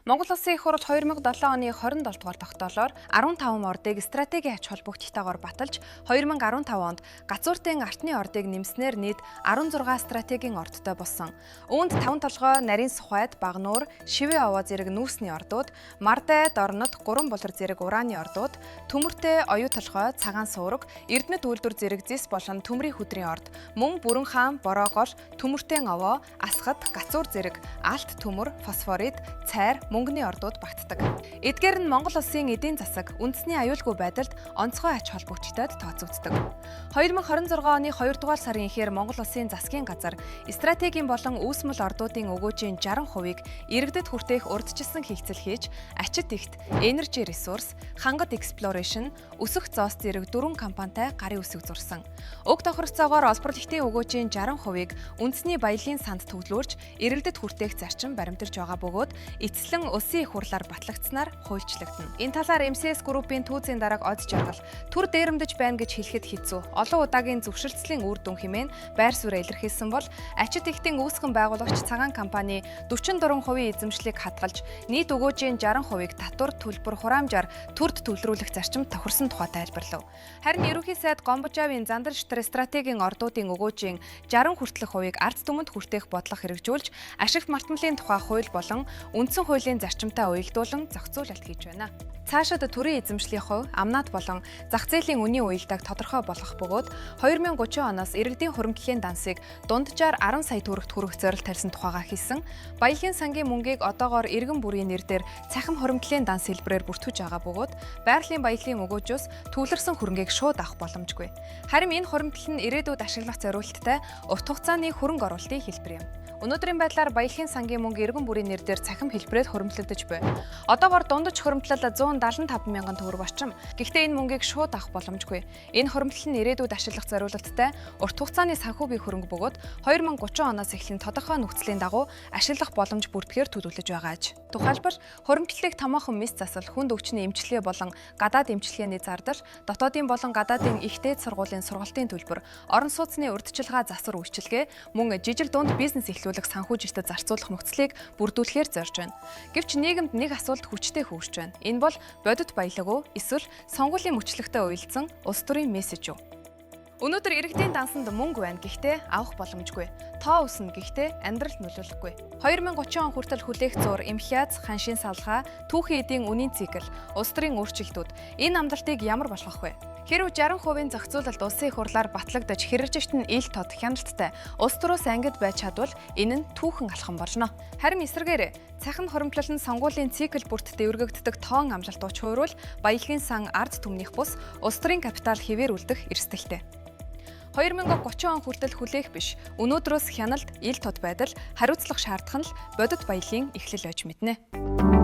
Монгол Улсын их хурл 2007 оны 27 дугаар тогтоолоор 15 ордыг стратегийн ач холбогдолтойгоор баталж 2015 онд гацууртын артны ордыг нэмснээр нийт 16 стратегийн ордтой болсон. Үүнд 5 толгой нарийн сухайд, багнуур, шивээ овоо зэрэг нүүсний ордууд, мардай, дорнод, гурван булар зэрэг урааны ордууд, төмөртэй, оюу толгой, цагаан суураг, эрдэнэт үйлдвэр зэрэг зис болон төмрийн хөдрийн орд, мөн бүрэн хаан, бороогол, төмөртэй овоо, асхад, гацуур зэрэг алт төмөр, фосфорид, цайр, мөнгөний ордууд багтдаг. Эдгээр нь Монгол Улсын эдийн засаг, үндэсний аюулгүй байдалд онцгой ач холбогдолтойд тооцогддог. 2026 оны 2 дугаар сарын эхээр Монгол Улсын засгийн газар стратегийн болон үүсмэл ордуудын өгөөжийн 60%-ийг иргэдэд хүртээх урьдчилсан хийгцэл хийж, ачит ихт, Energy Resource, Хангад Exploration, Өсөх Зоос зэрэг 4 компанитай гарын үсэг зурсан. Уг тохиролцоогоор олбор ихтийн өгөөжийн 60%-ийг үндэсний баялагын санд төвлөрж, иргэдэд хүртээх зарчим баримтарч байгаа бөгөөд эцэслэн Улсын их хурлаар батлагдсанаар хуульчлагдана. Энэ талаар MCS Group-ийн түүцийн дарга Од Жаргал түр дээрэмдэж байна гэж хэлэхэд хэцүү. Олон удаагийн зөвшөлтслийн үр дүн хэмээн байр сууриа илэрхийлсэн бол ачит ихтийн үүсгэн байгуулагч цагаан компани 44% эзэмшлийг хадгалж, нийт өгөөжийн 60%-ийг татвар, төлбөр, хураамжаар төрд төвлөрүүлэх зарчим тохирсон тухай тайлбарлав. Харин ерөнхий сайд Гомбожавын Зандар шитрэ стратегийн ордуудын өгөөжийн 60 хүртэлх хувийг ард түмэнд хүртээх бодлого хэрэгжүүлж, ашигт мартмлын тухай хууль болон үндсэн хуулийн зарчимтай уялдуулан зохицуулалт хийж байна. Цаашид төрийн эзэмшлийн хувь, амнаад болон зах зээлийн үнийн уялдааг тодорхой болгох бөгөөд 2030 оноос иргэдийн хуримтлалын дансыг дунджаар 10 сая төгрөгт хүргэх зорилт тавьсан тухайга хэлсэн. Баялагын сангийн мөнгийг одоогоор иргэн бүрийн нэрээр цахим хуримтлалын данс хэлбэрээр бүртгэж байгаа бөгөөд байгалийн баялагын өгөөжөөс төвлөрсөн хөрөнгийг шууд авах боломжгүй. Харин энэ хуримтлал нь ирээдүйд ашиглах зорилттой урт хугацааны хөрөнгө оруулалтын хэлбэр юм. Өнөөдрийн байдлаар баялагын сангийн мөнгө иргэн бүрийн нэрээр цахим хэлбэрээр хуримтлагдаж байна. Одоогоор дундаж хуримтлал 175 мянган төгрөг орчим. Гэхдээ энэ мөнгийг шууд авах боломжгүй. Энэ хуримтлал нь ирээдүйд ашиглах зорилттой урт хугацааны санхүү бие хөрөнгө бөгөөд 2030 оноос эхлэн тодорхой нөхцөлийн дагуу ашиглах боломж бүрдэхээр төлөвлөж байгаа аж. Тухайлбал хуримтлалыг томоохон мис засал, хүнд өвчний эмчилгээ болон гадаад эмчилгээний зардал, дотоодын болон гадаадын их дээд сургуулийн сургалтын төлбөр, орон сууцны урьдчилгаа засвар үйлчилгээ, мөн жижиг дунд бизнес эхлүүлэх санхүүжилтөд зарцуулах нөхцөлийг бүрдүүлэхээр зорж байна. Гэвч нийгэмд нэг асуулт хүчтэй хөвж байна. Энэ бол бодит баялаг уу, эсвэл сонгуулийн мөчлөгтэй уялдсан улс төрийн мессеж үү? Өнөөдөр иргэдийн дансанд мөнгө байна, гэхдээ авах боломжгүй. Тоо өснө, гэхдээ амьдрал нөлөөлөхгүй. 2030 он хүртэл хүлээх зуур, инфляц, ханшийн салгаа, түүхийн эдийн үнийн цикл, улс төрийн өөрчлөлтүүд энэ амлалтыг ямар болгох вэ? Хэрв 60% зохицуулалт улсын их хурлаар батлагдаж хэрэгжигчд нь ил тод хяналттай улс төрөөс ангид байж чадвал энэ нь түүхэн алхам болно. Харин эсвэргээр цахим хуримтлал нь сонгуулийн цикл бүрт дэврэгддэг тоон амлалт уч хуурвал баялагын сан ард түмнийх бус улс төрийн капитал хэвээр үлдэх эрсдэлтэй. 2030 он хүртэл хүлээх биш. Өнөөдрөөс хяналт, ил тод байдал, хариуцлах шаардах нь л бодит баялагын эхлэл байж мэднэ.